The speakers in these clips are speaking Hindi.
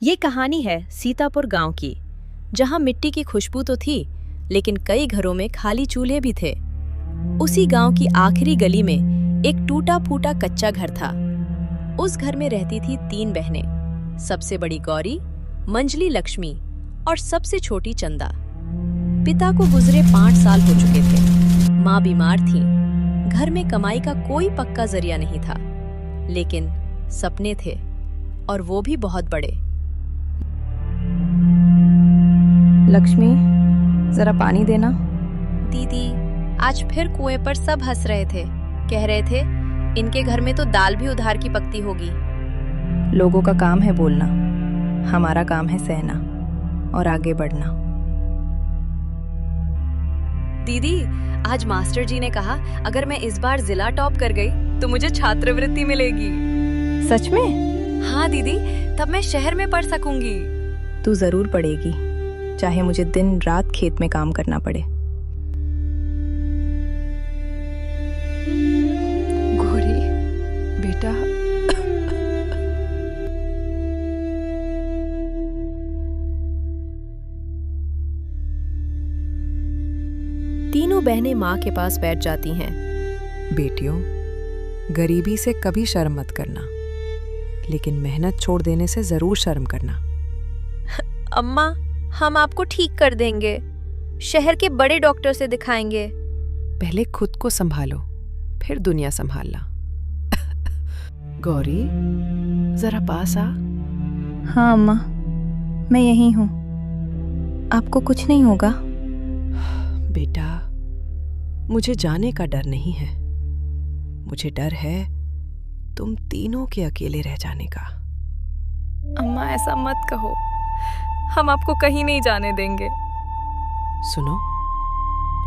ये कहानी है सीतापुर गांव की, जहां मिट्टी की खुशबू तो थी, लेकिन कई घरों में खाली चूल्हे भी थे। उसी गांव की आखिरी गली में एक टूटा फूटा कच्चा घर था। उस घर में रहती थी 3 बहनें, सबसे बड़ी गौरी, मंजली लक्ष्मी और सबसे छोटी चंदा। पिता को गुजरे 5 साल हो चुके थे। माँ बीमार थी। घर में कमाई का कोई पक्का जरिया नहीं था, लेकिन सपने थे, और वो भी बहुत बड़े। लक्ष्मी, जरा पानी देना। दीदी, आज फिर कुएं पर सब हंस रहे थे। कह रहे थे इनके घर में तो दाल भी उधार की पकती होगी। लोगों का काम है बोलना, हमारा काम है सहना और आगे बढ़ना। दीदी, आज मास्टर जी ने कहा अगर मैं इस बार जिला टॉप कर गई तो मुझे छात्रवृत्ति मिलेगी। सच में? हाँ दीदी, तब मैं शहर में पढ़ सकूंगी। तू जरूर पढ़ेगी, चाहे मुझे दिन रात खेत में काम करना पड़े। गौरी बेटा, तीनों बहनें माँ के पास बैठ जाती हैं। बेटियों, गरीबी से कभी शर्म मत करना, लेकिन मेहनत छोड़ देने से जरूर शर्म करना। अम्मा, हम आपको ठीक कर देंगे, शहर के बड़े डॉक्टर से दिखाएंगे। पहले खुद को संभालो, फिर दुनिया संभालना। गौरी, जरा पास आ। हाँ अम्मा, मैं यहीं हूँ। आपको कुछ नहीं होगा? बेटा, मुझे जाने का डर नहीं है, मुझे डर है तुम तीनों के अकेले रह जाने का। अम्मा, ऐसा मत कहो, हम आपको कहीं नहीं जाने देंगे। सुनो,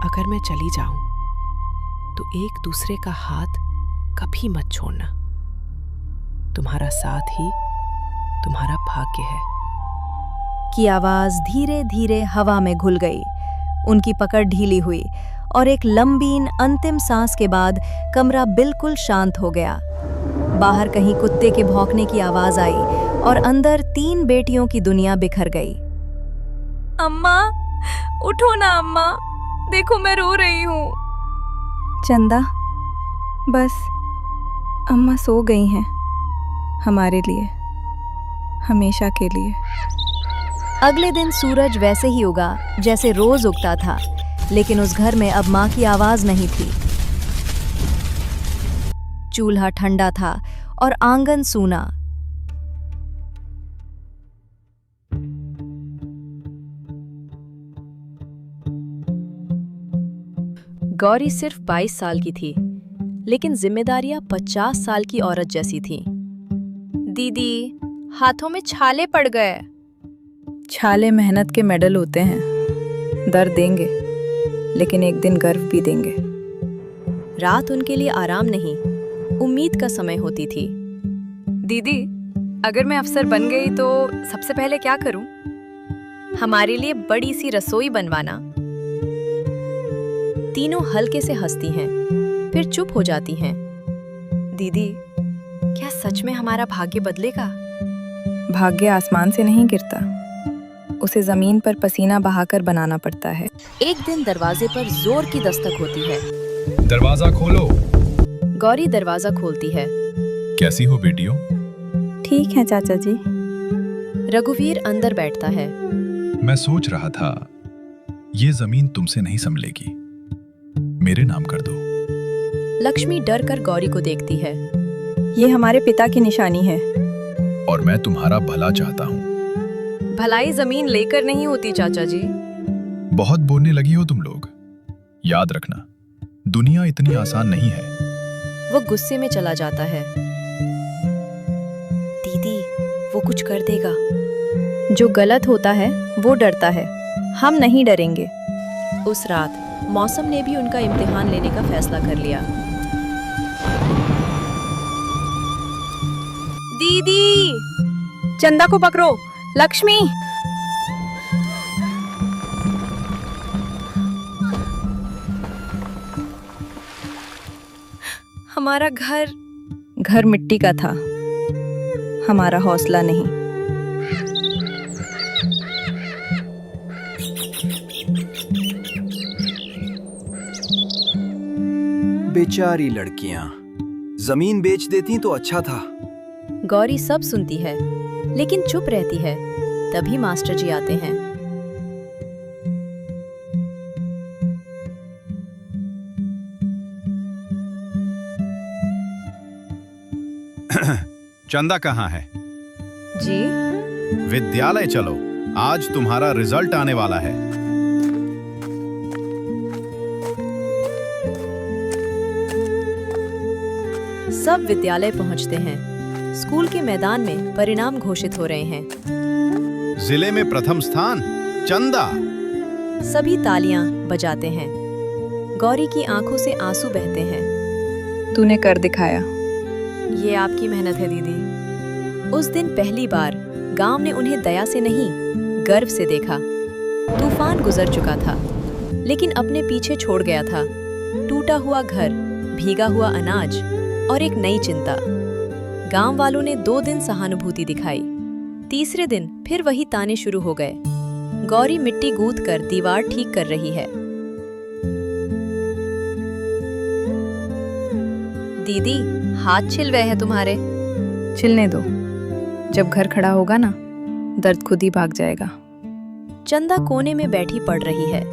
अगर मैं चली जाऊं तो एक दूसरे का हाथ कभी मत छोड़ना। तुम्हारा साथ ही तुम्हारा भाग्य है। की आवाज धीरे धीरे हवा में घुल गई। उनकी पकड़ ढीली हुई और एक लंबी अंतिम सांस के बाद कमरा बिल्कुल शांत हो गया। बाहर कहीं कुत्ते के भौंकने की आवाज आई और अंदर 3 बेटियों की दुनिया बिखर गई। अम्मा, उठो ना अम्मा, देखो मैं रो रही हूँ। चंदा, बस अम्मा सो गई हैं, हमारे लिए, हमेशा के लिए। अगले दिन सूरज वैसे ही उगा जैसे रोज उगता था, लेकिन उस घर में अब माँ की आवाज नहीं थी। चूल्हा ठंडा था और आंगन सूना। गौरी सिर्फ 22 साल की थी, लेकिन जिम्मेदारियां 50 साल की औरत जैसी थीं। दीदी, हाथों में छाले पड़ गए। छाले मेहनत के मेडल होते हैं, दर्द देंगे, लेकिन एक दिन गर्व भी देंगे। रात उनके लिए आराम नहीं, उम्मीद का समय होती थी। दीदी, अगर मैं अफसर बन गई तो सबसे पहले क्या करूं? हमारे लिए बड़ी सी रसोई बनवाना। तीनों हल्के से हंसती हैं, फिर चुप हो जाती हैं। दीदी, क्या सच में हमारा भाग्य बदलेगा? भाग्य आसमान से नहीं गिरता, उसे जमीन पर पसीना बहाकर बनाना पड़ता है। एक दिन दरवाजे पर जोर की दस्तक होती है। दरवाजा खोलो। गौरी दरवाजा खोलती है। कैसी हो बेटियों? ठीक है चाचा जी। रघुवीर अंदर बैठता है। मैं सोच रहा था, ये जमीन तुमसे नहीं संभलेगी, मेरे नाम कर दो। लक्ष्मी डर कर गौरी को देखती है। ये हमारे पिता की निशानी है। और मैं तुम्हारा भला चाहता हूँ। भलाई जमीन लेकर नहीं होती चाचा जी। बहुत बोलने लगी हो तुम लोग। याद रखना, दुनिया इतनी आसान नहीं है। वो गुस्से में चला जाता है। दीदी, वो कुछ कर देगा। जो गलत होता है वो डरता है, हम नहीं डरेंगे। उस रात मौसम ने भी उनका इम्तिहान लेने का फैसला कर लिया। दीदी, चंदा को पकड़ो। लक्ष्मी, हमारा घर मिट्टी का था, हमारा हौसला नहीं। बेचारी लड़कियां, जमीन बेच देती तो अच्छा था। गौरी सब सुनती है लेकिन चुप रहती है। तभी मास्टर जी आते हैं। चंदा कहाँ है? जी विद्यालय चलो, आज तुम्हारा रिजल्ट आने वाला है। सब विद्यालय पहुंचते हैं। स्कूल के मैदान में परिणाम घोषित हो रहे हैं। जिले में प्रथम स्थान चंदा। सभी तालियां बजाते हैं। गौरी की आंखों से आंसू बहते हैं। तूने कर दिखाया। ये आपकी मेहनत है दीदी। उस दिन पहली बार गांव ने उन्हें दया से नहीं, गर्व से देखा। तूफान गुजर चुका था, लेकिन अपने पीछे छोड़ गया था टूटा हुआ घर, भीगा हुआ अनाज और एक नई चिंता। गांव वालों ने 2 दिन सहानुभूति दिखाई। तीसरे दिन फिर वही ताने शुरू हो गए। गौरी मिट्टी गूंथ कर दीवार ठीक कर रही है। दीदी, हाथ छिल रहे हैं तुम्हारे। छिलने दो, जब घर खड़ा होगा ना, दर्द खुद ही भाग जाएगा। चंदा कोने में बैठी पड़ रही है,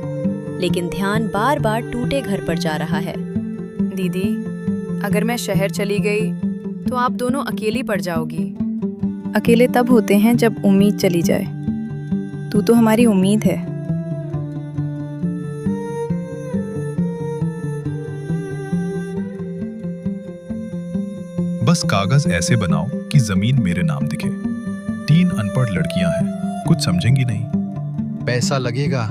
लेकिन ध्यान बार बार टूटे घर पर जा रहा है। दीदी, अगर मैं शहर चली गई तो आप दोनों अकेली पड़ जाओगी। अकेले तब होते हैं जब उम्मीद चली जाए। तू तो हमारी उम्मीद है। बस कागज ऐसे बनाओ कि जमीन मेरे नाम दिखे। 3 अनपढ़ लड़कियां हैं, कुछ समझेंगी नहीं। पैसा लगेगा।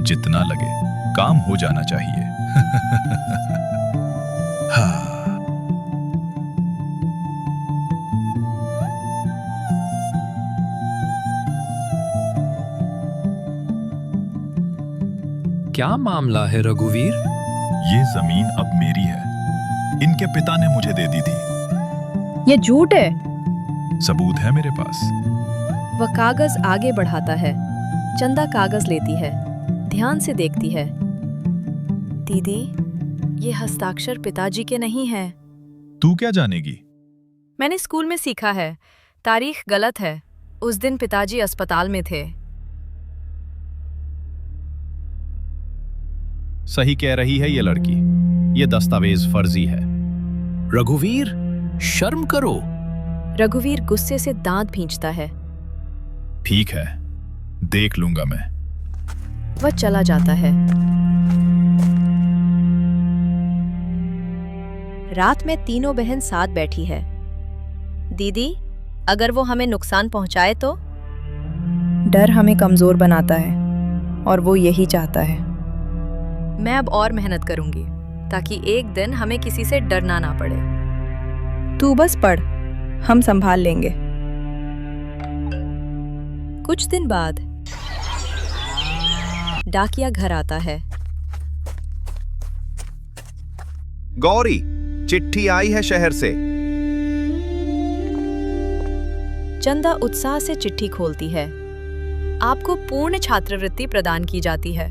जितना लगे, काम हो जाना चाहिए। हाँ। क्या मामला है रघुवीर? ये जमीन अब मेरी है। इनके पिता ने मुझे दे दी थी। ये झूठ है। सबूत है मेरे पास। वह कागज आगे बढ़ाता है। चंदा कागज लेती है, ध्यान से देखती है। दीदी, ये हस्ताक्षर पिताजी के नहीं हैं। तू क्या जानेगी? मैंने स्कूल में सीखा है, तारीख गलत है। उस दिन पिताजी अस्पताल में थे। सही कह रही है ये लड़की। ये दस्तावेज फर्जी है। रघुवीर, शर्म करो। रघुवीर गुस्से से दांत भींचता है। ठीक है, देख लूंगा मैं। वह चला जाता है। रात में तीनों बहन साथ बैठी है। दीदी, अगर वो हमें नुकसान पहुंचाए तो? डर हमें कमजोर बनाता है और वो यही चाहता है। मैं अब और मेहनत करूंगी ताकि एक दिन हमें किसी से डरना ना पड़े। तू बस पढ़, हम संभाल लेंगे। कुछ दिन बाद डाकिया घर आता है। गौरी, चिट्ठी आई है शहर से। चंदा उत्साह से चिट्ठी खोलती है। आपको पूर्ण छात्रवृत्ति प्रदान की जाती है।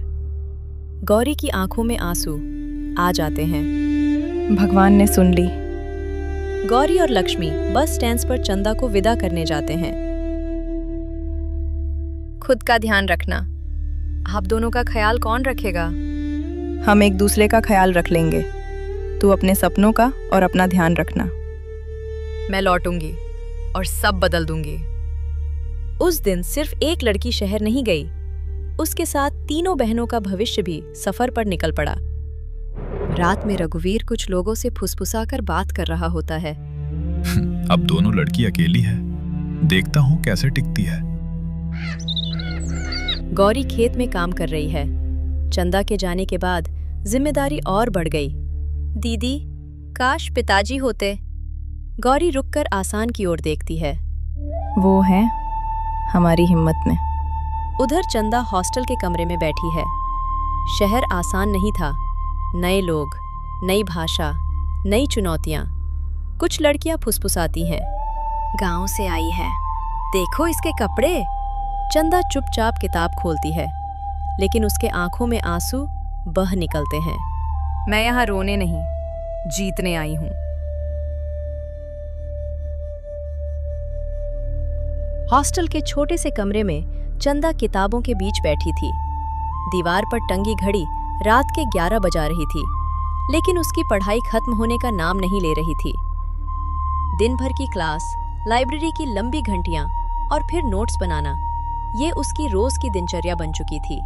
गौरी की आंखों में आंसू आ जाते हैं। भगवान ने सुन ली। गौरी और लक्ष्मी बस स्टैंड पर चंदा को विदा करने जाते हैं। खुद का ध्यान रखना। आप दोनों का ख्याल कौन रखेगा? हम एक दूसरे का ख्याल रख लेंगे। तू अपने सपनों का और अपना ध्यान रखना। मैं लौटूंगी और सब बदल दूंगी। उस दिन सिर्फ एक लड़की शहर नहीं गई, उसके साथ तीनों बहनों का भविष्य भी सफर पर निकल पड़ा। रात में रघुवीर कुछ लोगों से फुसफुसाकर बात कर रहा होता है। अब दोनों लड़की अकेली है, देखता हूँ कैसे टिकती है। गौरी खेत में काम कर रही है। चंदा के जाने के बाद जिम्मेदारी और बढ़ गई। दीदी, काश पिताजी होते। गौरी रुककर आसान की ओर देखती है। वो है हमारी हिम्मत में। उधर चंदा हॉस्टल के कमरे में बैठी है। शहर आसान नहीं था। नए लोग, नई भाषा, नई चुनौतियां। कुछ लड़कियां फुसफुसाती हैं, गांव से आई है, देखो इसके कपड़े। चंदा चुपचाप किताब खोलती है, लेकिन उसके आंखों में आंसू बह निकलते हैं। मैं यहाँ रोने नहीं, जीतने आई हूँ। हॉस्टल के छोटे से कमरे में चंदा किताबों के बीच बैठी थी। दीवार पर टंगी घड़ी रात के 11 बजा रही थी, लेकिन उसकी पढ़ाई खत्म होने का नाम नहीं ले रही थी। दिन भर की क्लास, लाइब्रेरी की लंबी घंटियां और फिर नोट्स बनाना, ये उसकी रोज की दिनचर्या बन चुकी थी।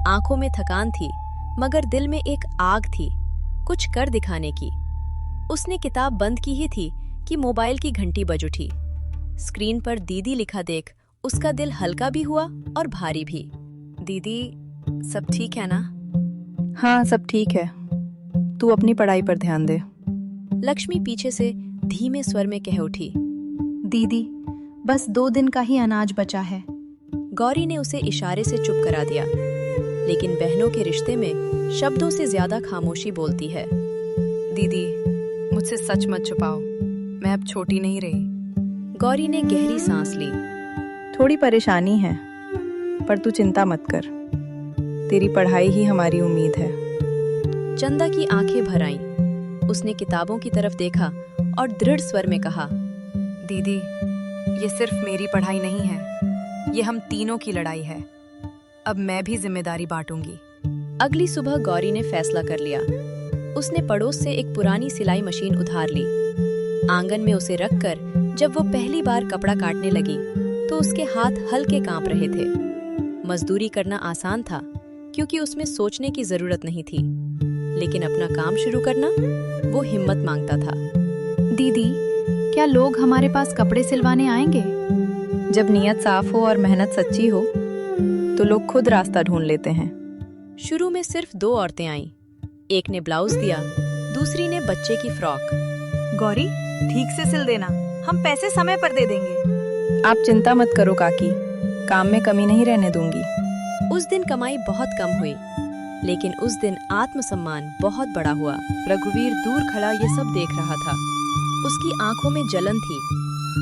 आंखों में थकान थी, मगर दिल में एक आग थी, कुछ कर दिखाने की। उसने किताब बंद की ही थी कि मोबाइल की घंटी बज उठी। स्क्रीन पर दीदी लिखा देख उसका दिल हल्का भी हुआ और भारी भी। दीदी, सब ठीक है ना? हाँ, सब ठीक है। तू अपनी पढ़ाई पर ध्यान दे। लक्ष्मी पीछे से धीमे स्वर में कह उठी। दीदी, बस 2 दिन का ही अनाज बचा है। गौरी ने उसे इशारे से चुप करा दिया, लेकिन बहनों के रिश्ते में शब्दों से ज्यादा खामोशी बोलती है। दीदी, मुझसे सच मत छुपाओ, मैं अब छोटी नहीं रही। गौरी ने गहरी सांस ली। थोड़ी परेशानी है, पर तू चिंता मत कर। तेरी पढ़ाई ही हमारी उम्मीद है। चंदा की आंखें भर आईं। उसने किताबों की तरफ देखा और दृढ़ स्वर में कहा, दीदी, ये सिर्फ मेरी पढ़ाई नहीं है, ये हम तीनों की लड़ाई है। अब मैं भी जिम्मेदारी बांटूंगी। अगली सुबह गौरी ने फैसला कर लिया। उसने पड़ोस से एक पुरानी सिलाई मशीन उधार ली। आंगन में उसे रखकर जब वो पहली बार कपड़ा काटने लगी तो उसके हाथ हल्के कांप रहे थे। मजदूरी करना आसान था क्योंकि उसमें सोचने की जरूरत नहीं थी, लेकिन अपना काम शुरू करना वो हिम्मत मांगता था। दीदी, क्या लोग हमारे पास कपड़े सिलवाने आएंगे? जब नीयत साफ हो और मेहनत सच्ची हो तो लोग खुद रास्ता ढूंढ लेते हैं। शुरू में सिर्फ 2 औरतें आईं। एक ने ब्लाउज दिया, दूसरी ने बच्चे की फ्रॉक। गौरी, ठीक से सिल देना, हम पैसे समय पर दे देंगे। आप चिंता मत करो काकी, काम में कमी नहीं रहने दूंगी। उस दिन कमाई बहुत कम हुई, लेकिन उस दिन आत्मसम्मान बहुत बड़ा हुआ। रघुवीर दूर खड़ा ये सब देख रहा था। उसकी आंखों में जलन थी।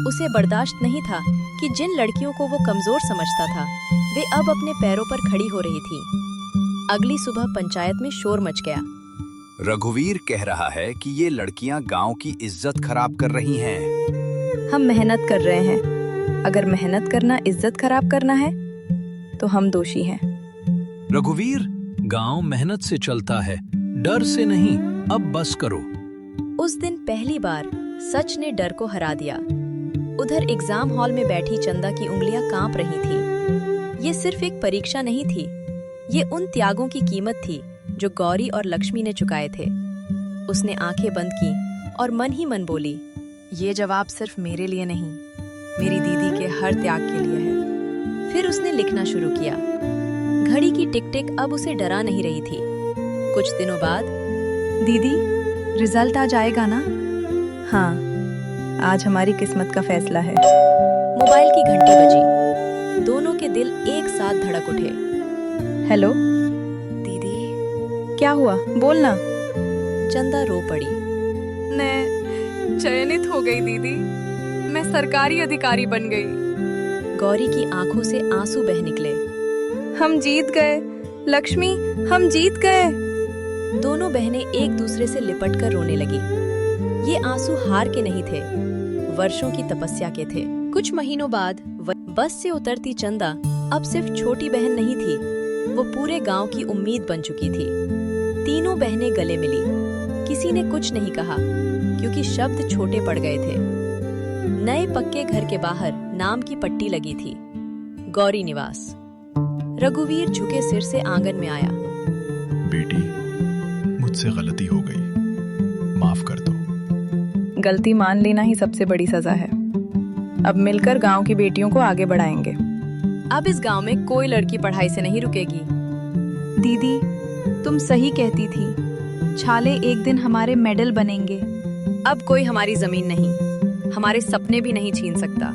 उसे बर्दाश्त नहीं था कि जिन लड़कियों को वो कमजोर समझता था, वे अब अपने पैरों पर खड़ी हो रही थी। अगली सुबह पंचायत में शोर मच गया। रघुवीर कह रहा है कि ये लड़कियां गांव की इज्जत खराब कर रही हैं। हम मेहनत कर रहे हैं। अगर मेहनत करना इज्जत खराब करना है तो हम दोषी हैं। रघुवीर, गांव मेहनत से चलता है, डर से नहीं। अब बस करो। उस दिन पहली बार सच ने डर को हरा दिया। उधर एग्जाम हॉल में बैठी चंदा की उंगलियां कांप रही थी। ये सिर्फ एक परीक्षा नहीं थी, ये उन त्यागों की कीमत थी जो गौरी और लक्ष्मी ने चुकाए थे। उसने आंखें बंद की और मन ही मन बोली, ये जवाब सिर्फ मेरे लिए नहीं, मेरी दीदी के हर त्याग के लिए है। फिर उसने लिखना शुरू किया। घड़ी की टिक टिक अब उसे डरा नहीं रही थी। कुछ दिनों बाद, दीदी, रिजल्ट आ जाएगा ना? हाँ, आज हमारी किस्मत का फैसला है। मोबाइल की घंटी बजी। दोनों के दिल एक साथ धड़क उठे। हेलो दीदी, क्या हुआ? बोलना। चंदा रो पड़ी। मैं चयनित हो गई दीदी, मैं सरकारी अधिकारी बन गई। गौरी की आंखों से आंसू बह निकले। हम जीत गए लक्ष्मी, हम जीत गए। दोनों बहनें एक दूसरे से लिपटकर रोने लगी। ये आंसू हार के नहीं थे, वर्षों की तपस्या के थे। कुछ महीनों बाद बस से उतरती चंदा अब सिर्फ छोटी बहन नहीं थी, वो पूरे गांव की उम्मीद बन चुकी थी। तीनों बहनें गले मिली। किसी ने कुछ नहीं कहा क्योंकि शब्द छोटे पड़ गए थे। नए पक्के घर के बाहर नाम की पट्टी लगी थी, गौरी निवास। रघुवीर झुके सिर से आंगन में आया। बेटी, मुझसे गलती हो गई, माफ कर दो। गलती मान लेना ही सबसे बड़ी सजा है। अब मिलकर गांव की बेटियों को आगे बढ़ाएंगे। अब इस गांव में कोई लड़की पढ़ाई से नहीं रुकेगी। दीदी, तुम सही कहती थी, छाले एक दिन हमारे मेडल बनेंगे। अब कोई हमारी जमीन नहीं, हमारे सपने भी नहीं छीन सकता।